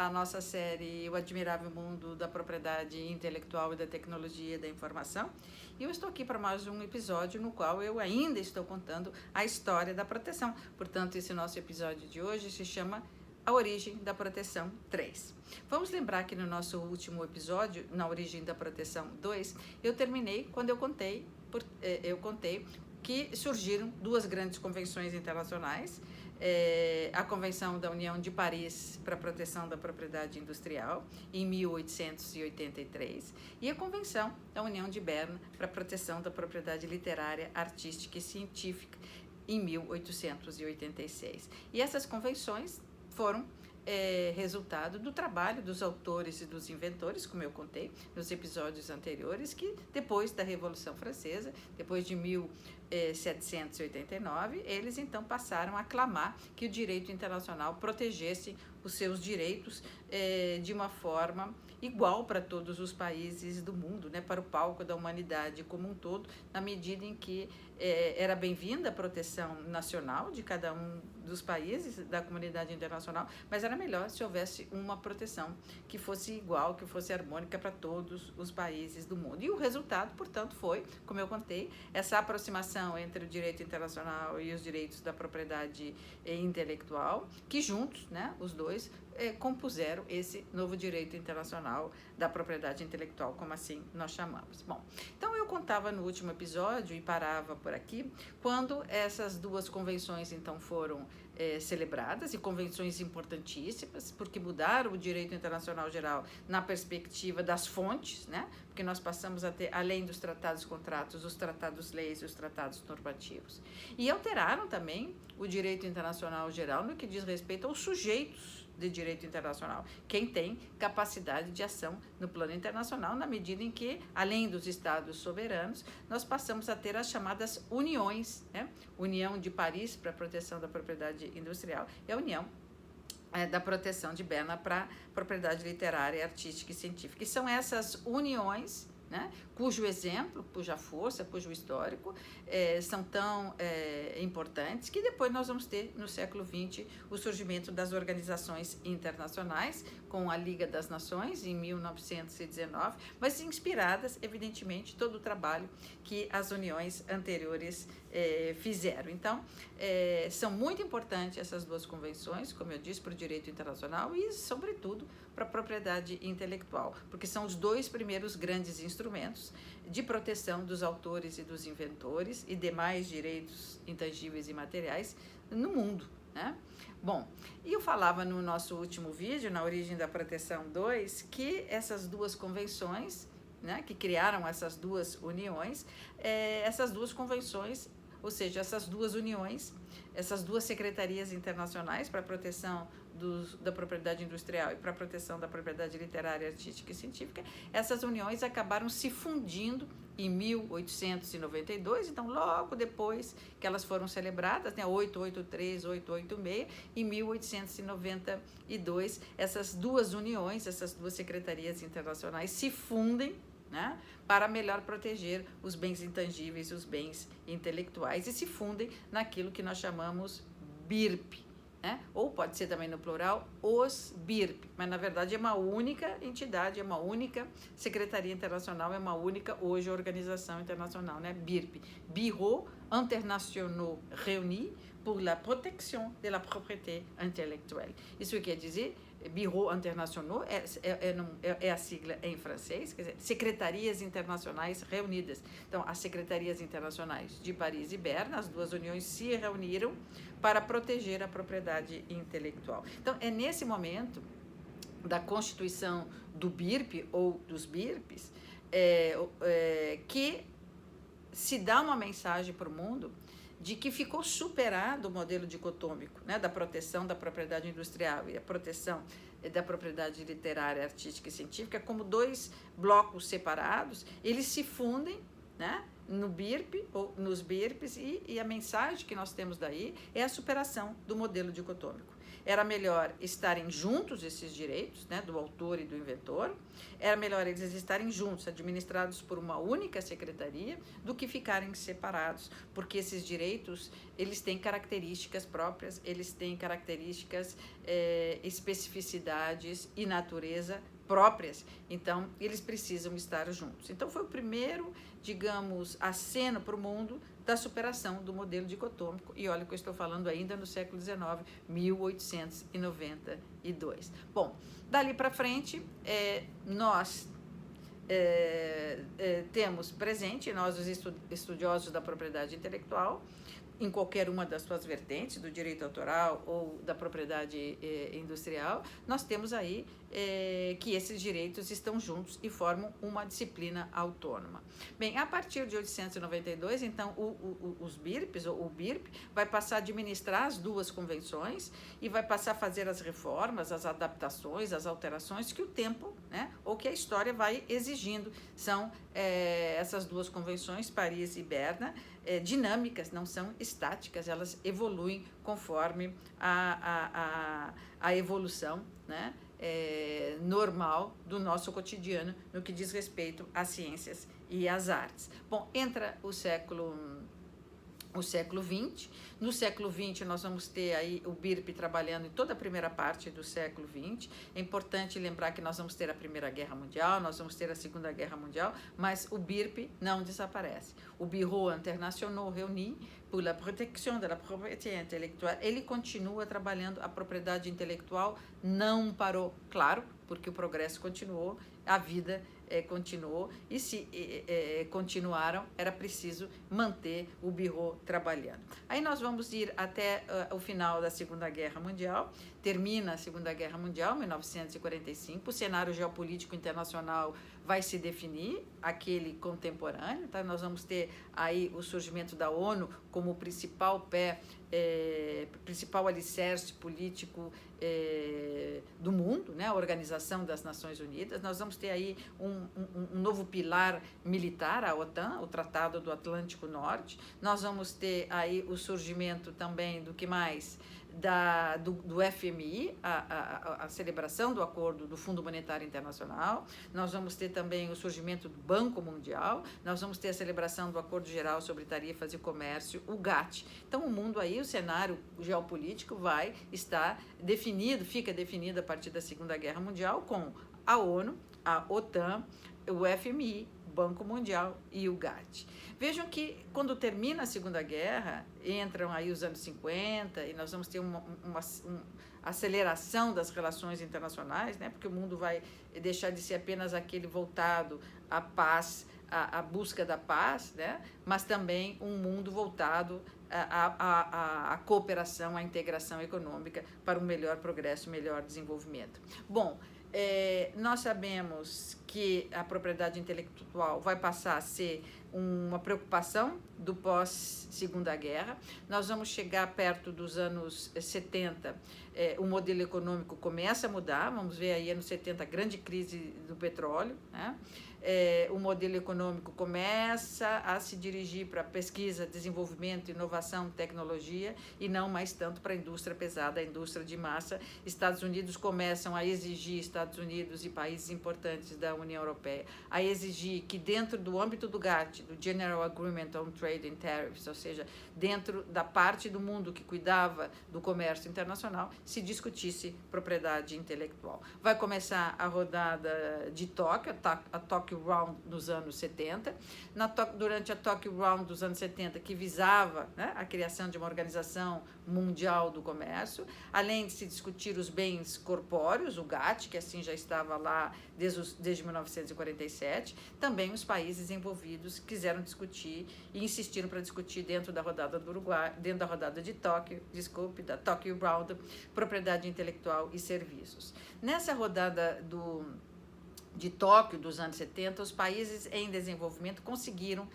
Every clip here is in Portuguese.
a nossa série O Admirável Mundo da Propriedade Intelectual e da Tecnologia da Informação. E eu estou aqui para mais um episódio no qual eu ainda estou contando a história da proteção. Portanto, esse nosso episódio de hoje se chama A Origem da Proteção 3. Vamos lembrar que no nosso último episódio, na Origem da Proteção 2, eu terminei quando eu contei que surgiram duas grandes convenções internacionais, a Convenção da União de Paris para a Proteção da Propriedade Industrial, em 1883, e a Convenção da União de Berna para a Proteção da Propriedade Literária, Artística e Científica, em 1886. E essas convenções foram resultado do trabalho dos autores e dos inventores, como eu contei nos episódios anteriores, que depois da Revolução Francesa, depois de 1789, eles então passaram a clamar que o direito internacional protegesse os seus direitos de uma forma igual para todos os países do mundo, né, para o palco da humanidade como um todo, na medida em que era bem-vinda a proteção nacional de cada um dos países da comunidade internacional, mas era melhor se houvesse uma proteção que fosse igual, que fosse harmônica para todos os países do mundo. E o resultado, portanto, foi, como eu contei, essa aproximação entre o direito internacional e os direitos da propriedade intelectual, que juntos, né, os dois, compuseram esse novo direito internacional da propriedade intelectual, como assim nós chamamos. Bom, então eu contava no último episódio e parava por aqui, quando essas duas convenções então foram celebradas, e convenções importantíssimas, porque mudaram o direito internacional geral na perspectiva das fontes, né? Porque nós passamos a ter, além dos tratados contratos, os tratados leis e os tratados normativos. E alteraram também o direito internacional geral no que diz respeito aos sujeitos de direito internacional, quem tem capacidade de ação no plano internacional, na medida em que, além dos estados soberanos, nós passamos a ter as chamadas uniões, né? União de Paris para a proteção da propriedade industrial e a União da proteção de Berna para propriedade literária, artística e científica. E são essas uniões, né, cujo exemplo, cuja força, cujo histórico são tão importantes que depois nós vamos ter no século XX o surgimento das organizações internacionais, com a Liga das Nações em 1919, mas inspiradas, evidentemente, todo o trabalho que as uniões anteriores fizeram. Então, são muito importantes essas duas convenções, como eu disse, para o direito internacional e, sobretudo, para a propriedade intelectual, porque são os dois primeiros grandes instrumentos de proteção dos autores e dos inventores e demais direitos intangíveis e materiais no mundo, né? Bom, e eu falava no nosso último vídeo, na Origem da Proteção 2, que essas duas convenções, né, que criaram essas duas uniões, essas duas convenções, ou seja, essas duas uniões, essas duas secretarias internacionais para a proteção da propriedade industrial e para a proteção da propriedade literária, artística e científica, essas uniões acabaram se fundindo em 1892, então logo depois que elas foram celebradas, né, 883, 886, em 1892, essas duas uniões, essas duas secretarias internacionais se fundem, né, para melhor proteger os bens intangíveis, os bens intelectuais, e se fundem naquilo que nós chamamos BIRP, né? Ou pode ser também no plural, os BIRP, mas na verdade é uma única entidade, é uma única secretaria internacional, é uma única, hoje, organização internacional, né? BIRP, Bureau International Réuni pour la Protection de la Propriété Intellectuelle. Isso quer dizer, Bureau International é a sigla em francês, quer dizer, Secretarias Internacionais Reunidas. Então, as Secretarias Internacionais de Paris e Berna, as duas uniões se reuniram para proteger a propriedade intelectual. Então, é nesse momento da constituição do BIRP ou dos BIRPs que se dá uma mensagem para o mundo de que ficou superado o modelo dicotômico, né, da proteção da propriedade industrial e a proteção da propriedade literária, artística e científica como dois blocos separados. Eles se fundem, né, no BIRP, ou nos BIRPs, e a mensagem que nós temos daí é a superação do modelo dicotômico. Era melhor estarem juntos esses direitos, né, do autor e do inventor, era melhor eles estarem juntos, administrados por uma única secretaria, do que ficarem separados, porque esses direitos, eles têm características próprias, eles têm características especificidades e natureza próprias, então eles precisam estar juntos. Então foi o primeiro, digamos, aceno para o mundo da superação do modelo dicotômico, e olha que eu estou falando ainda no século XIX, 1892. Bom, dali para frente, nós temos presente, nós os estudiosos da propriedade intelectual, em qualquer uma das suas vertentes, do direito autoral ou da propriedade industrial, nós temos aí que esses direitos estão juntos e formam uma disciplina autônoma. Bem, a partir de 1892, então, os BIRPs, ou o BIRP, vai passar a administrar as duas convenções e vai passar a fazer as reformas, as adaptações, as alterações que o tempo, né, ou que a história vai exigindo. São essas duas convenções, Paris e Berna, dinâmicas, não são estáticas, elas evoluem conforme a evolução, né, normal do nosso cotidiano no que diz respeito às ciências e às artes. Bom, entra o século XX. No século XX, nós vamos ter aí o BIRP trabalhando em toda a primeira parte do século XX. É importante lembrar que nós vamos ter a Primeira Guerra Mundial, nós vamos ter a Segunda Guerra Mundial, mas o BIRP não desaparece. O Bureau International Réuni pour la Protection de la Propriété Intellectuelle, ele continua trabalhando, a propriedade intelectual não parou, claro, porque o progresso continuou, a vida continuou, e se continuaram, era preciso manter o Bureau trabalhando. Aí nós vamos ir até o final da Segunda Guerra Mundial, termina a Segunda Guerra Mundial, 1945, o cenário geopolítico internacional vai se definir, aquele contemporâneo, tá? Nós vamos ter aí o surgimento da ONU como principal principal alicerce político do mundo, né? A Organização das Nações Unidas. Nós vamos ter aí um novo pilar militar, a OTAN, o Tratado do Atlântico Norte. Nós vamos ter aí o surgimento também do que mais? Do FMI, a celebração do acordo do Fundo Monetário Internacional. Nós vamos ter também o surgimento do Banco Mundial, nós vamos ter a celebração do Acordo Geral sobre Tarifas e Comércio, o GATT. Então, o mundo aí, o cenário geopolítico vai estar definido, fica definido a partir da Segunda Guerra Mundial com a ONU, a OTAN, o FMI, o Banco Mundial e o GATT. Vejam que quando termina a Segunda Guerra, entram aí os anos 50 e nós vamos ter uma aceleração das relações internacionais, né? Porque o mundo vai deixar de ser apenas aquele voltado à paz, à busca da paz, né? Mas também um mundo voltado à cooperação, à integração econômica para um melhor progresso, melhor desenvolvimento. Bom, nós sabemos que a propriedade intelectual vai passar a ser uma preocupação do pós-Segunda Guerra. Nós vamos chegar perto dos anos 70, o modelo econômico começa a mudar, vamos ver aí anos 70, a grande crise do petróleo, né? O modelo econômico começa a se dirigir para pesquisa, desenvolvimento, inovação, tecnologia e não mais tanto para a indústria pesada, a indústria de massa. Estados Unidos começam a exigir, Estados Unidos e países importantes da União Europeia, a exigir que dentro do âmbito do GATT, do General Agreement on Trade and Tariffs, ou seja, dentro da parte do mundo que cuidava do comércio internacional, se discutisse propriedade intelectual. Vai começar a rodada de Tóquio, a Tokyo Round nos anos 70, durante a Tokyo Round dos anos 70, que visava, né, a criação de uma organização mundial do comércio, além de se discutir os bens corpóreos, o GATT, que assim já estava lá desde 1947, também os países envolvidos quiseram discutir e insistiram para discutir dentro da rodada do Uruguai, dentro da rodada de Tóquio, da Tokyo Round, propriedade intelectual e serviços. Nessa rodada de Tóquio dos anos 70, os países em desenvolvimento conseguiram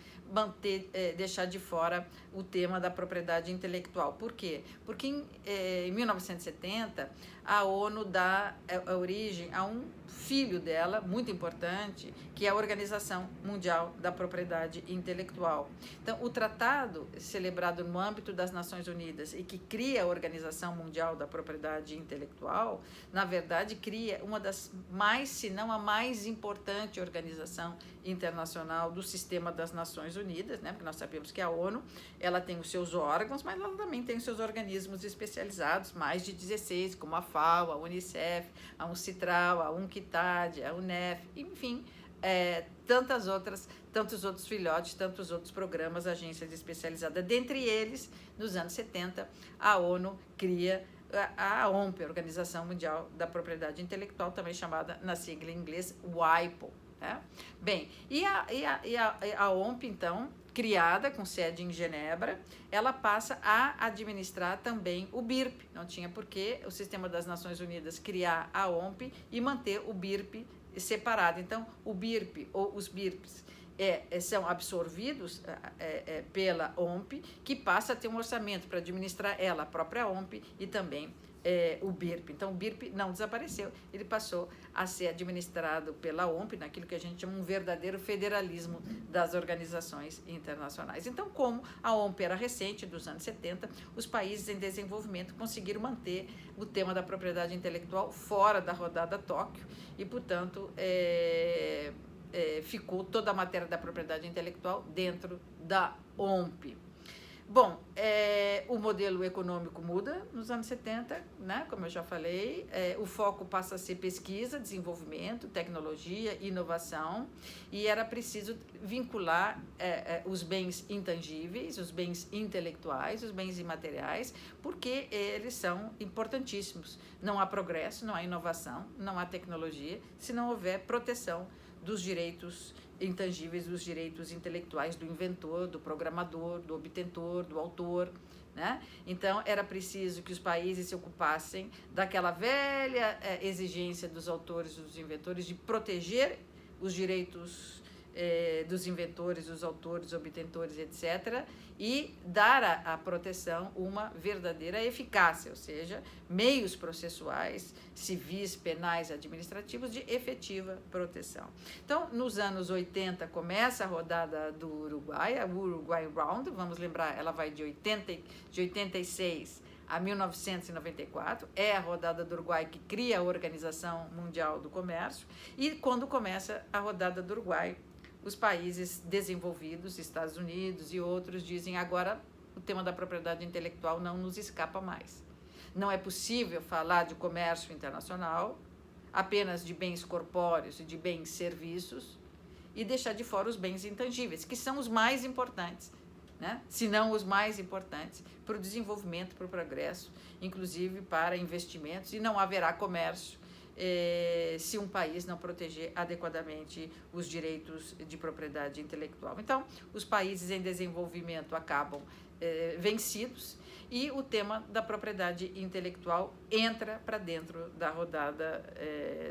deixar de fora o tema da propriedade intelectual. Por quê? Porque em 1970 a ONU dá a origem a um filho dela, muito importante, que é a Organização Mundial da Propriedade Intelectual. Então, o tratado celebrado no âmbito das Nações Unidas e que cria a Organização Mundial da Propriedade Intelectual, na verdade, cria uma das mais, se não a mais importante organização internacional do sistema das Nações Unidas, né? Porque nós sabemos que a ONU, ela tem os seus órgãos, mas ela também tem os seus organismos especializados, mais de 16, como a FAO, a Unicef, a Uncitral, a UNCTAD, a UNEF, enfim, tantos outros filhotes, tantos outros programas, agências especializadas. Dentre eles, nos anos 70, a ONU cria a OMP, a Organização Mundial da Propriedade Intelectual, também chamada na sigla em inglês WIPO. Né? Bem, a OMP, então, criada com sede em Genebra, ela passa a administrar também o BIRP. Não tinha por que o Sistema das Nações Unidas criar a OMP e manter o BIRP separado. Então, o BIRP ou os BIRPs são absorvidos pela OMP, que passa a ter um orçamento para administrar ela, a própria OMP, e também o BIRP. Então, o BIRP não desapareceu, ele passou a ser administrado pela OMP, naquilo que a gente chama um verdadeiro federalismo das organizações internacionais. Então, como a OMP era recente, dos anos 70, os países em desenvolvimento conseguiram manter o tema da propriedade intelectual fora da rodada Tóquio e, portanto, ficou toda a matéria da propriedade intelectual dentro da OMP. Bom, o modelo econômico muda nos anos 70, né? Como eu já falei, o foco passa a ser pesquisa, desenvolvimento, tecnologia, inovação, e era preciso vincular os bens intangíveis, os bens intelectuais, os bens imateriais, porque eles são importantíssimos. Não há progresso, não há inovação, não há tecnologia, se não houver proteção dos direitos intangíveis, dos direitos intelectuais do inventor, do programador, do obtentor, do autor, né? Então, era preciso que os países se ocupassem daquela velha exigência dos autores e dos inventores de proteger os direitos dos inventores, dos autores, obtentores, etc., e dar à proteção uma verdadeira eficácia, ou seja, meios processuais, civis, penais, administrativos de efetiva proteção. Então, nos anos 80 começa a rodada do Uruguai, a Uruguay Round, vamos lembrar, ela vai de 86 a 1994, é a rodada do Uruguai que cria a Organização Mundial do Comércio, e quando começa a rodada do Uruguai, os países desenvolvidos, Estados Unidos e outros, dizem agora o tema da propriedade intelectual não nos escapa mais. Não é possível falar de comércio internacional, apenas de bens corpóreos e de bens serviços, e deixar de fora os bens intangíveis, que são os mais importantes, né? Se não os mais importantes para o desenvolvimento, para o progresso, inclusive para investimentos, e não haverá comércio se um país não proteger adequadamente os direitos de propriedade intelectual. Então, os países em desenvolvimento acabam vencidos e o tema da propriedade intelectual entra para dentro da rodada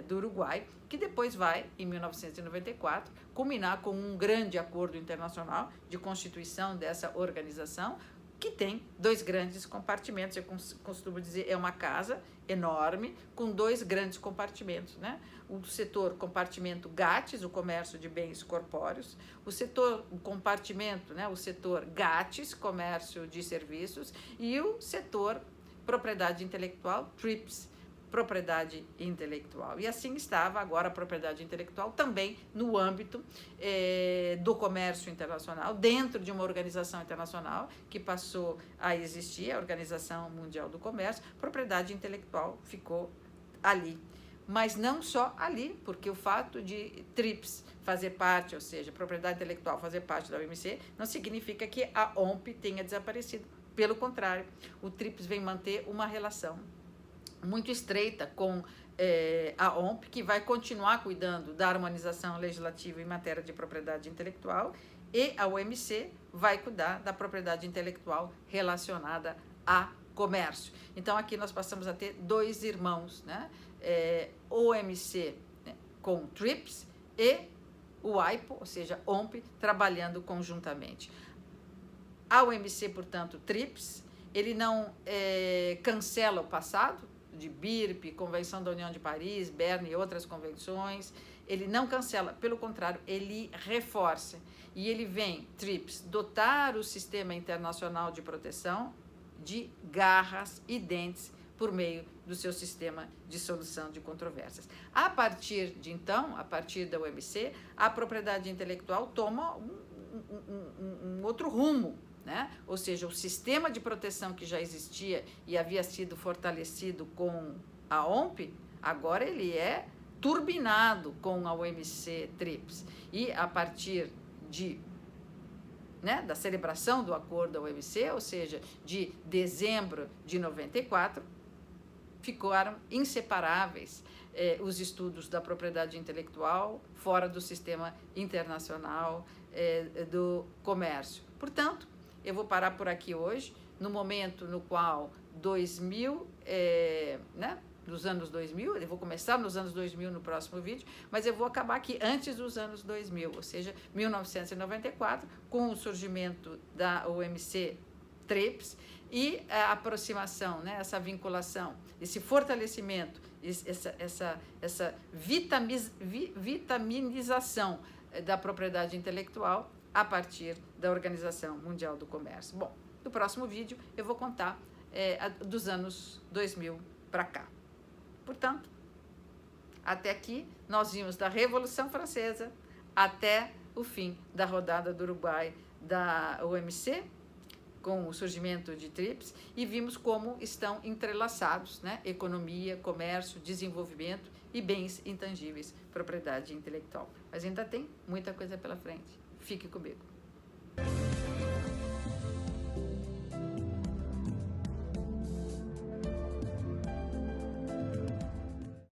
do Uruguai, que depois vai, em 1994, culminar com um grande acordo internacional de constituição dessa organização, que tem dois grandes compartimentos. Eu costumo dizer, é uma casa enorme com dois grandes compartimentos, né? O compartimento GATS, o comércio de bens corpóreos, o compartimento, né? O setor GATS, comércio de serviços, e o setor propriedade intelectual, TRIPS, propriedade intelectual. E assim estava agora a propriedade intelectual também no âmbito do comércio internacional, dentro de uma organização internacional que passou a existir, a Organização Mundial do Comércio. Propriedade intelectual ficou ali. Mas não só ali, porque o fato de TRIPS fazer parte, ou seja, propriedade intelectual fazer parte da OMC, não significa que a OMP tenha desaparecido. Pelo contrário, o TRIPS vem manter uma relação muito estreita com a OMP, que vai continuar cuidando da harmonização legislativa em matéria de propriedade intelectual, e a OMC vai cuidar da propriedade intelectual relacionada a comércio. Então, aqui nós passamos a ter dois irmãos, né? OMC, né, com TRIPS, e o WIPO, ou seja, OMP, trabalhando conjuntamente. A OMC, portanto, TRIPS, ele não cancela o passado, de BIRP, Convenção da União de Paris, Berne e outras convenções, ele não cancela, pelo contrário, ele reforça. E ele vem, TRIPS, dotar o sistema internacional de proteção de garras e dentes por meio do seu sistema de solução de controvérsias. A partir de então, a partir da OMC, a propriedade intelectual toma um outro rumo, né? Ou seja, o sistema de proteção que já existia e havia sido fortalecido com A OMP, agora ele é turbinado com a OMC TRIPS. E a partir da celebração do acordo da OMC, ou seja, de dezembro de 94, ficaram inseparáveis os estudos da propriedade intelectual fora do sistema internacional do comércio. Portanto, eu vou parar por aqui hoje, no momento no qual dos anos 2000, eu vou começar nos anos 2000 no próximo vídeo, mas eu vou acabar aqui antes dos anos 2000, ou seja, 1994, com o surgimento da OMC TRIPS e a aproximação, essa vinculação, esse fortalecimento, essa vitaminização da propriedade intelectual a partir da Organização Mundial do Comércio. Bom, no próximo vídeo eu vou contar dos anos 2000 para cá. Portanto, até aqui nós vimos da Revolução Francesa até o fim da rodada do Uruguai da OMC, com o surgimento de TRIPS, e vimos como estão entrelaçados, economia, comércio, desenvolvimento e bens intangíveis, propriedade intelectual. Mas ainda tem muita coisa pela frente. Fique comigo.